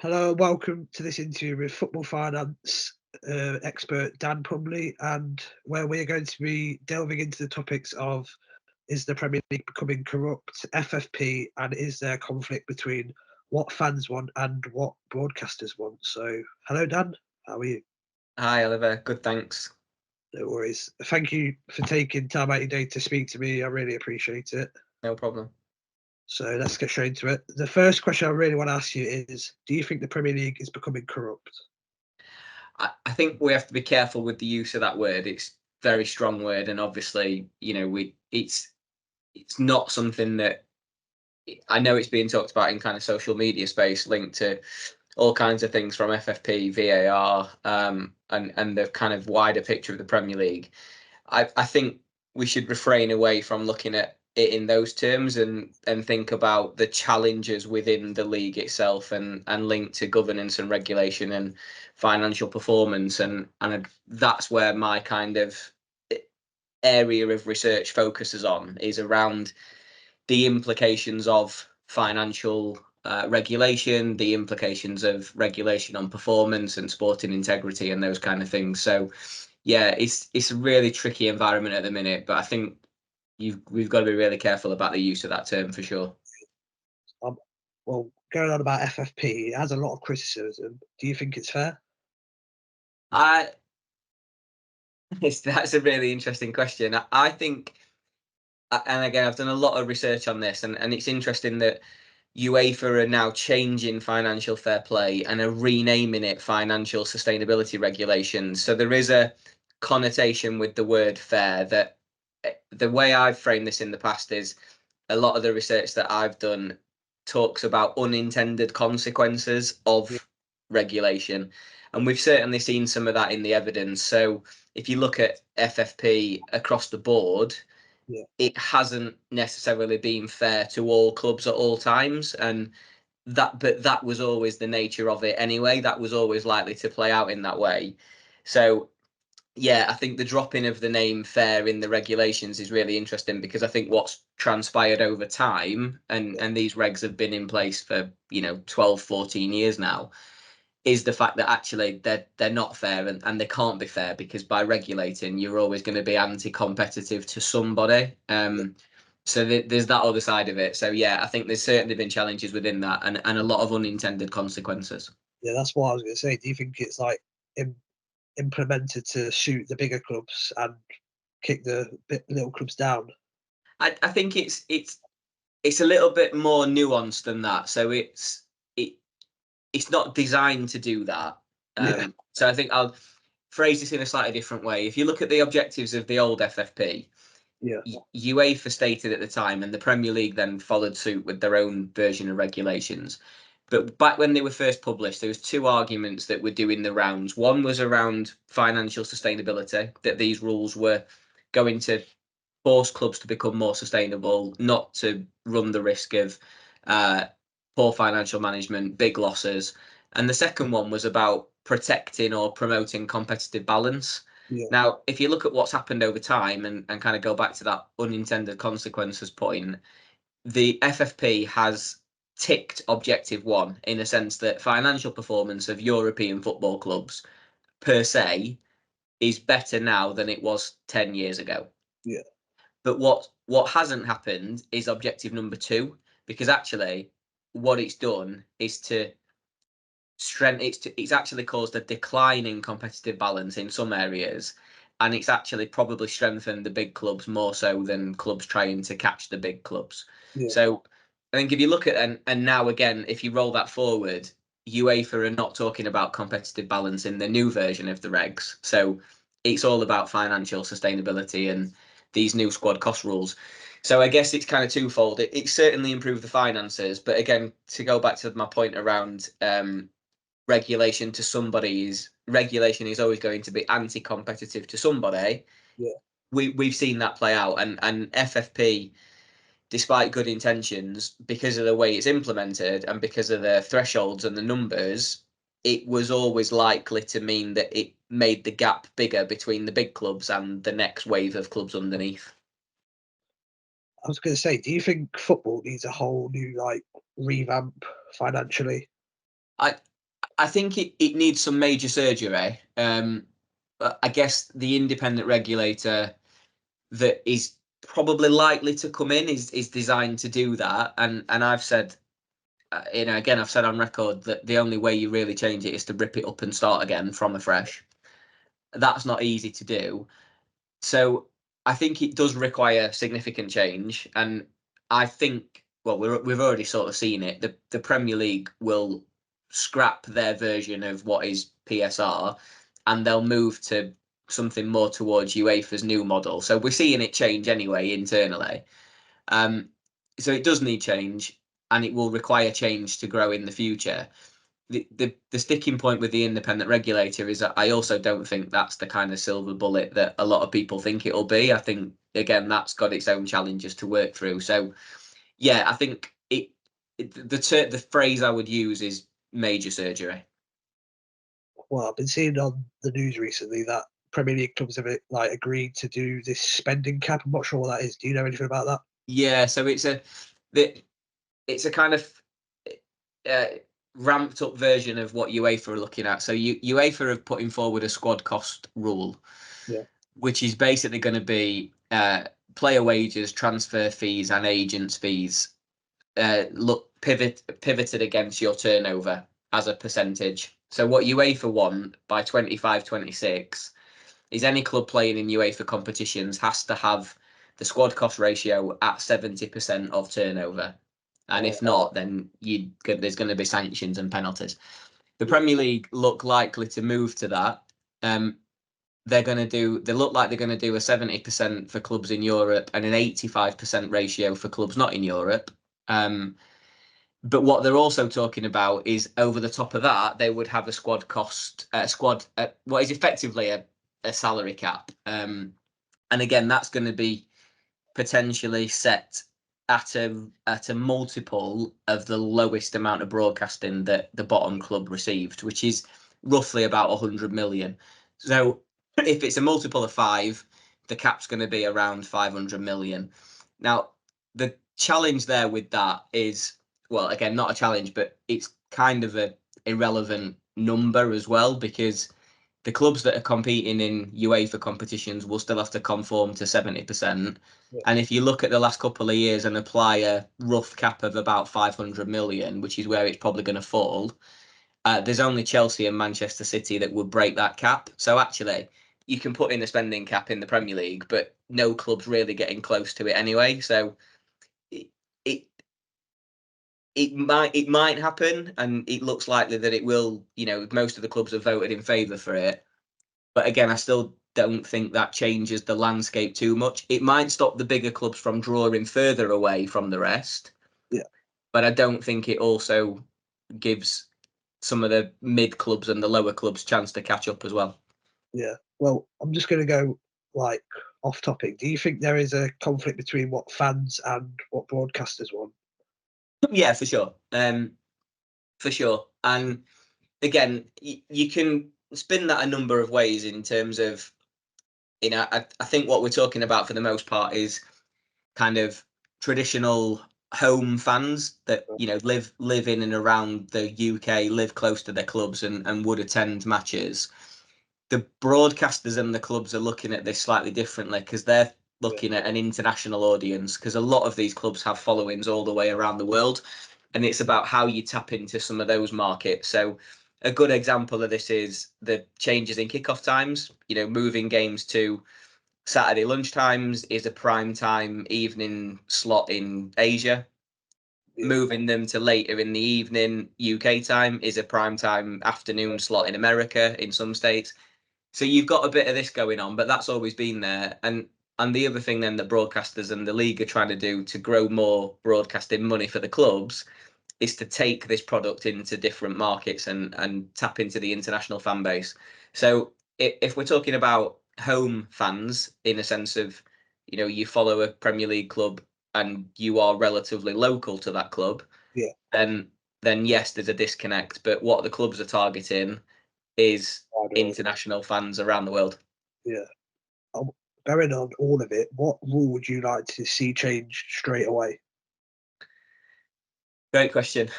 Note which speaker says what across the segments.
Speaker 1: Hello, welcome to this interview with football finance expert Dan Plumley, and where we're going to be delving into the topics of is the Premier League becoming corrupt, FFP, and is there conflict between what fans want and what broadcasters want? So, hello, Dan. How are you?
Speaker 2: Hi, Oliver. Good, thanks.
Speaker 1: No worries. Thank you for taking time out of your day to speak to me. I really appreciate it.
Speaker 2: No problem.
Speaker 1: So let's get straight into it. The first question I really want to ask you is: do you think the Premier League is becoming corrupt?
Speaker 2: I think we have to be careful with the use of that word. It's a very strong word, and obviously, it's not something that I know it's being talked about in kind of social media space, linked to all kinds of things from FFP, VAR, and the kind of wider picture of the Premier League. I think we should refrain away from looking at it in those terms and think about the challenges within the league itself and linked to governance and regulation and financial performance and that's where my kind of area of research focuses on, is around the implications of financial regulation, the implications of regulation on performance and sporting integrity and those kind of things. So yeah, it's a really tricky environment at the minute, but I think we've got to be really careful about the use of that term for sure.
Speaker 1: Um, well, going on about FFP, it has a lot of criticism. Do you think it's fair?
Speaker 2: I that's a really interesting question. I think, and again, I've done a lot of research on this, and it's interesting that UEFA are now changing financial fair play and are renaming it financial sustainability regulations. So there is a connotation with the word fair that the way I've framed this in the past is a lot of the research that I've done talks about unintended consequences
Speaker 1: Yeah,
Speaker 2: of regulation. And we've certainly seen some of that in the evidence. So if you look at FFP across the board,
Speaker 1: yeah,
Speaker 2: it hasn't necessarily been fair to all clubs at all times. And that was always the nature of it anyway. That was always likely to play out in that way. So yeah, I think the dropping of the name fair in the regulations is really interesting, because I think what's transpired over time,
Speaker 1: yeah,
Speaker 2: and these regs have been in place for 12, 14 years now, is the fact that actually they're not fair, and they can't be fair, because by regulating you're always going to be anti-competitive to somebody.
Speaker 1: yeah.
Speaker 2: So there's that other side of it. So yeah, I think there's certainly been challenges within that, and a lot of unintended consequences.
Speaker 1: Yeah, that's what I was going to say. Do you think it's like im- implemented to shoot the bigger clubs and kick the little clubs down?
Speaker 2: I think it's a little bit more nuanced than that. So it it's not designed to do that.
Speaker 1: Yeah,
Speaker 2: So I think I'll phrase this in a slightly different way. If you look at the objectives of the old FFP,
Speaker 1: yeah,
Speaker 2: UEFA stated at the time, and the Premier League then followed suit with their own version of regulations. But back when they were first published, there was two arguments that were doing the rounds. One was around financial sustainability, that these rules were going to force clubs to become more sustainable, not to run the risk of uh, poor financial management, big losses. And the second one was about protecting or promoting competitive balance.
Speaker 1: yeah,
Speaker 2: Now, if you look at what's happened over time, and kind of go back to that unintended consequences point, the FFP has ticked objective one, in a sense that financial performance of European football clubs per se is better now than it was 10 years ago.
Speaker 1: yeah,
Speaker 2: But what hasn't happened is objective number two, because actually what it's done is to it's actually caused a decline in competitive balance in some areas, and it's actually probably strengthened the big clubs more so than clubs trying to catch the big clubs.
Speaker 1: yeah.
Speaker 2: So I think if you look at, and now again, if you roll that forward, UEFA are not talking about competitive balance in the new version of the regs. So it's all about financial sustainability and these new squad cost rules. So I guess it's kind of twofold. It certainly improved the finances, but again, to go back to my point around regulation is always going to be anti-competitive to somebody.
Speaker 1: Yeah.
Speaker 2: We've seen that play out, and FFP, despite good intentions, because of the way it's implemented and because of the thresholds and the numbers, it was always likely to mean that it made the gap bigger between the big clubs and the next wave of clubs underneath.
Speaker 1: I was going to say, do you think football needs a whole new revamp financially?
Speaker 2: I I think it needs some major surgery. But I guess the independent regulator that is probably likely to come in is designed to do that. And I've said, again, I've said on record that the only way you really change it is to rip it up and start again from afresh. That's not easy to do. So I think it does require significant change. And I think, well, we've already sort of seen it. The Premier League will scrap their version of what is PSR, and they'll move to something more towards UEFA's new model. So we're seeing it change anyway internally. So it does need change, and it will require change to grow in the future. The sticking point with the independent regulator is that I also don't think that's the kind of silver bullet that a lot of people think it'll be. I think, again, that's got its own challenges to work through. So yeah, I think the phrase I would use is major surgery.
Speaker 1: Well, I've been seeing on the news recently that Premier League clubs have like agreed to do this spending cap. I'm not sure what that is. Do you know anything about that?
Speaker 2: Yeah, so it's a kind of ramped up version of what UEFA are looking at. So UEFA are putting forward a squad cost rule,
Speaker 1: Yeah.
Speaker 2: which is basically going to be player wages, transfer fees, and agents' fees pivoted against your turnover as a percentage. So what UEFA want by 25-26 is any club playing in UEFA competitions has to have the squad cost ratio at 70% of turnover. And if not, then there's going to be sanctions and penalties. The Premier League look likely to move to that. They look like they're going to do a 70% for clubs in Europe and an 85% ratio for clubs not in Europe. But what they're also talking about is over the top of that, they would have a what is effectively a salary cap. And again, that's going to be potentially set at a multiple of the lowest amount of broadcasting that the bottom club received, which is roughly about 100 million. So if it's a multiple of 5, the cap's going to be around 500 million. Now, the challenge there with that is, well, again, not a challenge, but it's kind of a irrelevant number as well, because the clubs that are competing in UEFA competitions will still have to conform to 70%.
Speaker 1: Yeah.
Speaker 2: And if you look at the last couple of years and apply a rough cap of about 500 million, which is where it's probably going to fall, there's only Chelsea and Manchester City that would break that cap. So actually, you can put in a spending cap in the Premier League, but no club's really getting close to it anyway. So it might happen, and it looks likely that it will. Most of the clubs have voted in favour for it. But again, I still don't think that changes the landscape too much. It might stop the bigger clubs from drawing further away from the rest.
Speaker 1: Yeah.
Speaker 2: But I don't think it also gives some of the mid clubs and the lower clubs chance to catch up as well.
Speaker 1: Yeah. Well, I'm just going to go like off topic. Do you think there is a conflict between what fans and what broadcasters want?
Speaker 2: Yeah, for sure. For sure. And again, you can spin that a number of ways in terms of, I think what we're talking about for the most part is kind of traditional home fans that live in and around the UK, live close to their clubs and would attend matches. The broadcasters and the clubs are looking at this slightly differently because they're looking at an international audience, because a lot of these clubs have followings all the way around the world, and it's about how you tap into some of those markets. So a good example of this is the changes in kickoff times. Moving games to Saturday lunchtimes is a prime time evening slot in Asia.
Speaker 1: Yeah.
Speaker 2: Moving them to later in the evening UK time is a prime time afternoon slot in America in some states. So you've got a bit of this going on, but that's always been there. And the other thing then that broadcasters and the league are trying to do to grow more broadcasting money for the clubs is to take this product into different markets and tap into the international fan base. So if we're talking about home fans, in a sense of, you follow a Premier League club and you are relatively local to that club,
Speaker 1: Yeah.
Speaker 2: then yes, there's a disconnect. But what the clubs are targeting is international fans around the world.
Speaker 1: Yeah. Bearing on all of it, what rule would you like to see change straight away?
Speaker 2: Great question.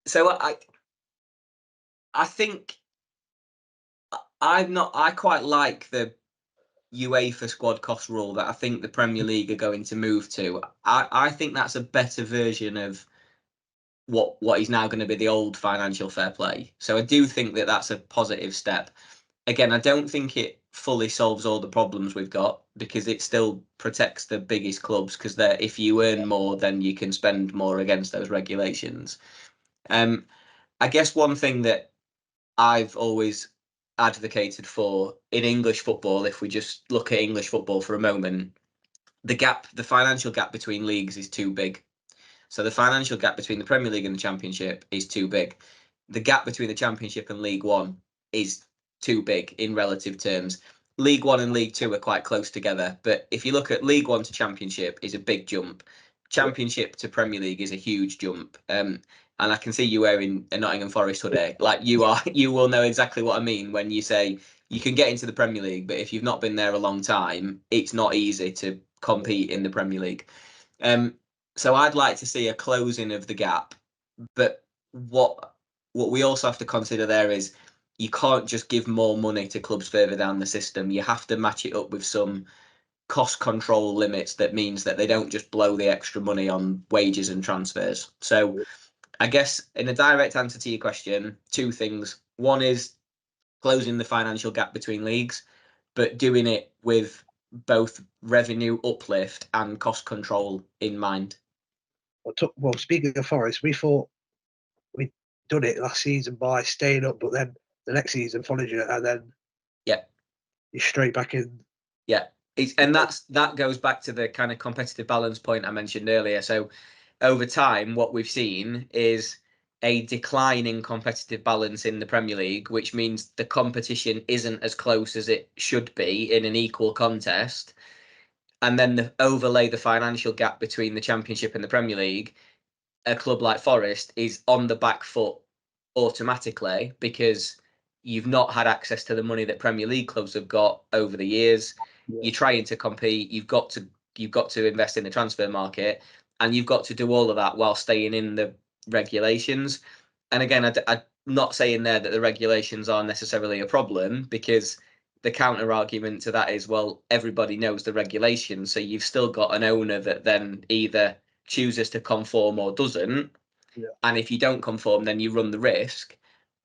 Speaker 2: So I think I quite like the UEFA squad cost rule that I think the Premier League are going to move to. I think that's a better version of what is now going to be the old financial fair play. So I do think that that's a positive step. Again, I don't think it fully solves all the problems we've got, because it still protects the biggest clubs, because if you earn more, then you can spend more against those regulations. I guess one thing that I've always advocated for in English football, if we just look at English football for a moment, the financial gap between leagues is too big. So the financial gap between the Premier League and the Championship is too big. The gap between the Championship and League One is too big in relative terms. League One and League Two are quite close together, but if you look at League One to Championship is a big jump. Championship to Premier League is a huge jump. And I can see you wearing a Nottingham Forest hoodie. Like you will know exactly what I mean when you say you can get into the Premier League, but if you've not been there a long time, it's not easy to compete in the Premier League. So I'd like to see a closing of the gap, but what we also have to consider there is you can't just give more money to clubs further down the system. You have to match it up with some cost control limits that means that they don't just blow the extra money on wages and transfers. So I guess in a direct answer to your question, two things. One is closing the financial gap between leagues, but doing it with both revenue uplift and cost control in mind.
Speaker 1: Well, speaking of Forest, we thought we'd done it last season by staying up, but then the next season followed you, and then
Speaker 2: you're
Speaker 1: straight back in.
Speaker 2: Yeah, that goes back to the kind of competitive balance point I mentioned earlier. So over time, what we've seen is a decline in competitive balance in the Premier League, which means the competition isn't as close as it should be in an equal contest. And then overlay the financial gap between the Championship and the Premier League, a club like Forest is on the back foot automatically, because you've not had access to the money that Premier League clubs have got over the years.
Speaker 1: Yeah.
Speaker 2: You're trying to compete. You've got to invest in the transfer market, and you've got to do all of that while staying in the regulations. And again, I'm not saying there that the regulations are necessarily a problem, because the counter argument to that is, well, everybody knows the regulations, so you've still got an owner that then either chooses to conform or doesn't.
Speaker 1: Yeah.
Speaker 2: And if you don't conform, then you run the risk.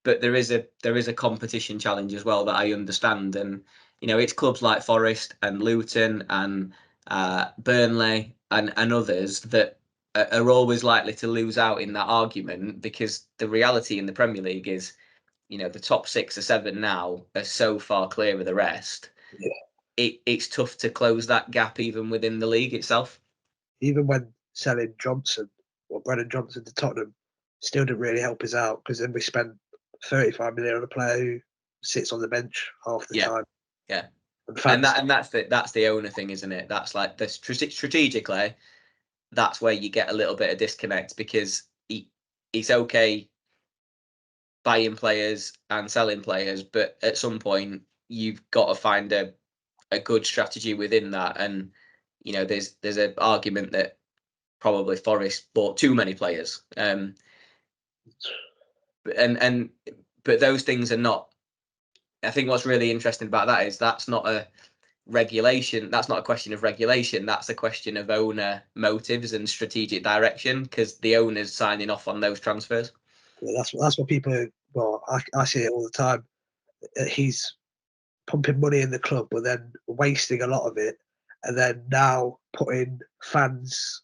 Speaker 2: But there is a competition challenge as well that I understand. And it's clubs like Forest and Luton and Burnley and others that are always likely to lose out in that argument, because the reality in the Premier League is, the top 6 or 7 now are so far clear of the rest.
Speaker 1: Yeah.
Speaker 2: It's tough to close that gap even within the league itself.
Speaker 1: Even when selling Johnson or Brennan Johnson to Tottenham, still didn't really help us out, because then we spent 35 million on a player who sits on the bench half the time.
Speaker 2: Yeah.
Speaker 1: And
Speaker 2: that's the owner thing, isn't it? That's like the strategically, that's where you get a little bit of disconnect, because it's okay buying players and selling players, but at some point you've got to find a good strategy within that. And there's an argument that probably Forest bought too many players, but those things are not. I think what's really interesting about that is that's not a regulation. That's not a question of regulation. That's a question of owner motives and strategic direction, because the owner's signing off on those transfers.
Speaker 1: Yeah, that's what people. Well, I see it all the time. He's pumping money in the club, but then wasting a lot of it, and then now putting fans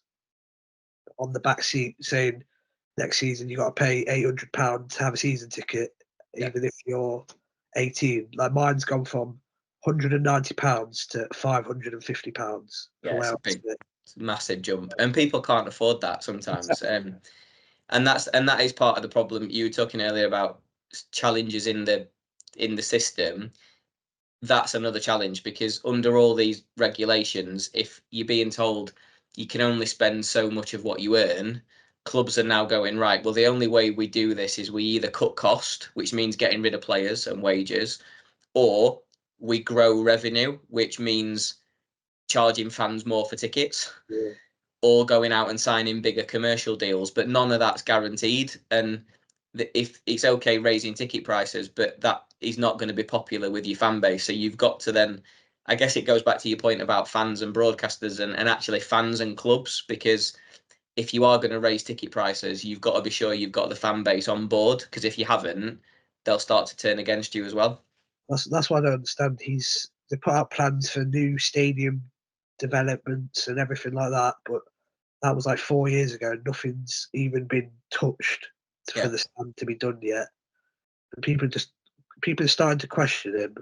Speaker 1: on the back seat, saying next season you got to pay £800 to have a season ticket, even if you're 18. Like mine's gone from £190 to £550.
Speaker 2: Yeah, it's a massive jump, and people can't afford that sometimes. And that is part of the problem. You were talking earlier about challenges in the system. That's another challenge, because under all these regulations, if you're being told you can only spend so much of what you earn, clubs are now going, right, well, the only way we do this is we either cut cost, which means getting rid of players and wages, or we grow revenue, which means charging fans more for tickets. Or going out and signing bigger commercial deals, but none of that's guaranteed. And if it's okay raising ticket prices, but that is not going to be popular with your fan base. So you've got to then, I guess it goes back to your point about fans and broadcasters and actually fans and clubs, because if you are going to raise ticket prices, you've got to be sure you've got the fan base on board, because if you haven't, they'll start to turn against you as well.
Speaker 1: That's what I don't understand. They put out plans for new stadium developments and everything like that, but that was like 4 years ago. And nothing's even been touched for the stand to be done yet. And people are starting to question him.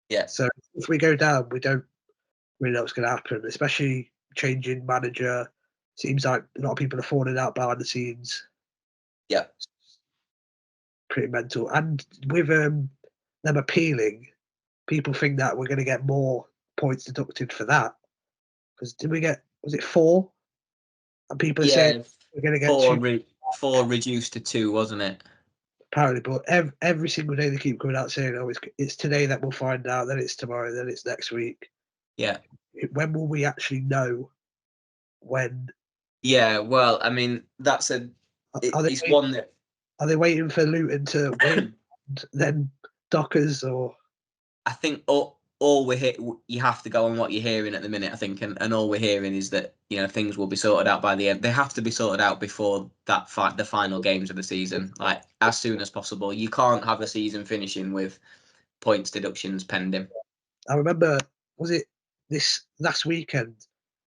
Speaker 2: Yeah.
Speaker 1: So if we go down, we don't really know what's going to happen, especially changing manager. Seems like a lot of people are falling out behind the scenes.
Speaker 2: Yeah.
Speaker 1: Pretty mental. And with them appealing, people think that we're going to get more points deducted for that. Because was it 4? And people are saying we're going to get
Speaker 2: 4 reduced to 2, wasn't it?
Speaker 1: Apparently, but every single day they keep coming out saying, "Oh, it's today that we'll find out. Then it's tomorrow. Then it's next week."
Speaker 2: Yeah.
Speaker 1: When will we actually know? When?
Speaker 2: Yeah. Well, I mean, it's one that.
Speaker 1: Are they waiting for Luton to win, then Dockers, or?
Speaker 2: I think all you have to go on what you're hearing at the minute, I think, and all we're hearing is that things will be sorted out by the end. They have to be sorted out before the final games of the season, like as soon as possible. You can't have a season finishing with points deductions pending.
Speaker 1: I remember, was it this last weekend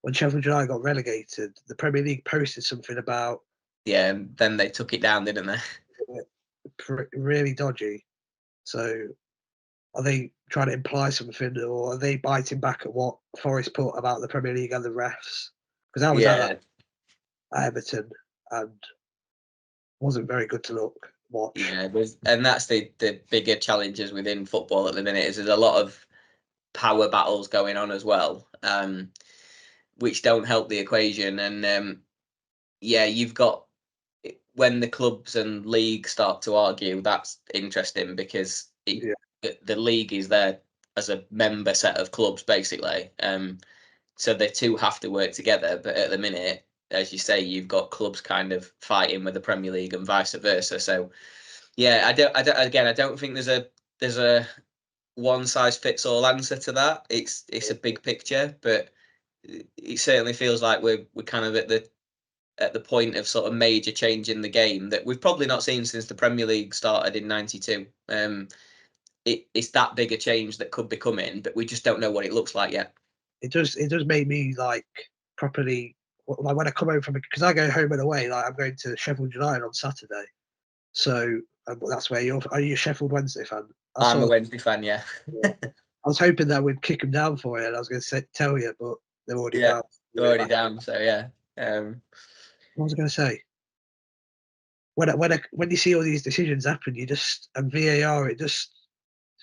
Speaker 1: when Sheffield United got relegated? The Premier League posted something about.
Speaker 2: Yeah, and then they took it down, didn't they?
Speaker 1: Really dodgy. So, are they trying to imply something, or are they biting back at what Forest put about the Premier League and the refs? Because I was at Everton and wasn't very good to watch.
Speaker 2: Yeah, and that's the bigger challenges within football at the minute. Is there's a lot of power battles going on as well, which don't help the equation. And you've got, when the clubs and leagues start to argue, that's interesting, because the league is there as a member set of clubs, basically. So the two have to work together. But at the minute, as you say, you've got clubs kind of fighting with the Premier League and vice versa. So yeah, I don't think there's a one size fits all answer to that. It's a big picture, but it certainly feels like we're kind of at the point of sort of major change in the game that we've probably not seen since the Premier League started in '92. It's that big a change that could be coming, but we just don't know what it looks like yet.
Speaker 1: It does make me like properly, like when I come home because I go home and away. Like I'm going to Sheffield United on Saturday, so that's where are you a Sheffield Wednesday fan?
Speaker 2: I'm a Wednesday fan, yeah.
Speaker 1: I was hoping that we'd kick them down for you, and I was going to tell you, but they're already down.
Speaker 2: They're already down, so yeah.
Speaker 1: What was I going to say? When you see all these decisions happen, and VAR, it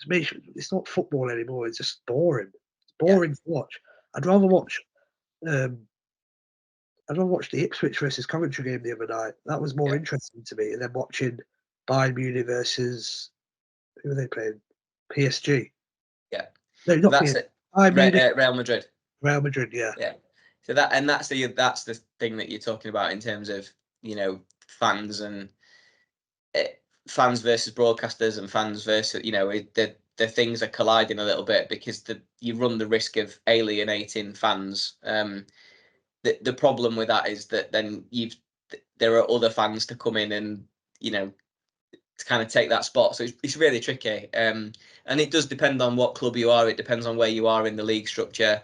Speaker 1: makes it's not football anymore. It's just boring. It's boring to watch. I'd rather watch the Ipswich versus Coventry game the other night. That was more interesting to me than watching Bayern Munich versus, who are they playing? PSG.
Speaker 2: Yeah.
Speaker 1: No, not
Speaker 2: that's
Speaker 1: PSG.
Speaker 2: it. Real Madrid.
Speaker 1: Real Madrid, yeah.
Speaker 2: Yeah. So that's the thing that you're talking about in terms of fans and fans versus broadcasters and fans versus the things are colliding a little bit, because you run the risk of alienating fans. The problem with that is that then there are other fans to come in and to kind of take that spot. So it's really tricky. And it does depend on what club you are. It depends on where you are in the league structure.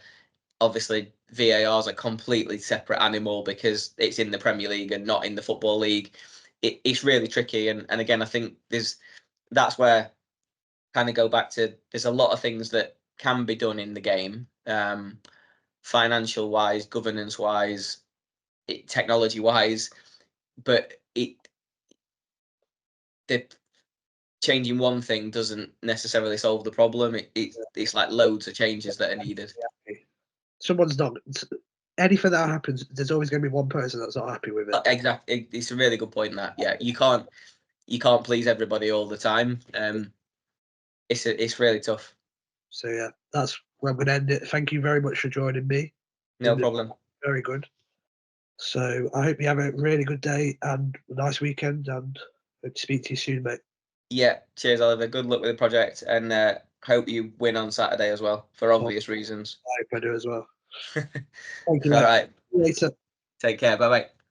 Speaker 2: Obviously, VAR is a completely separate animal because it's in the Premier League and not in the Football League. It's really tricky. And again, I think that's where kind of go back to, there's a lot of things that can be done in the game, financial wise, governance wise, technology wise, but the changing one thing doesn't necessarily solve the problem. It's like loads of changes that are needed.
Speaker 1: Someone's not. Anything that happens, there's always going to be one person that's not happy with it.
Speaker 2: Exactly, it's a really good point. That you can't please everybody all the time. It's really tough.
Speaker 1: So yeah, that's where I'm going to end it. Thank you very much for joining me.
Speaker 2: No problem.
Speaker 1: Very good. So I hope you have a really good day and a nice weekend, and Hope to speak to you soon, mate.
Speaker 2: Yeah, cheers, Oliver. Good luck with the project, and hope you win on Saturday as well, for obvious reasons.
Speaker 1: I hope I do as well.
Speaker 2: Thank
Speaker 1: you.
Speaker 2: All right.
Speaker 1: See you later.
Speaker 2: Take care. Bye bye.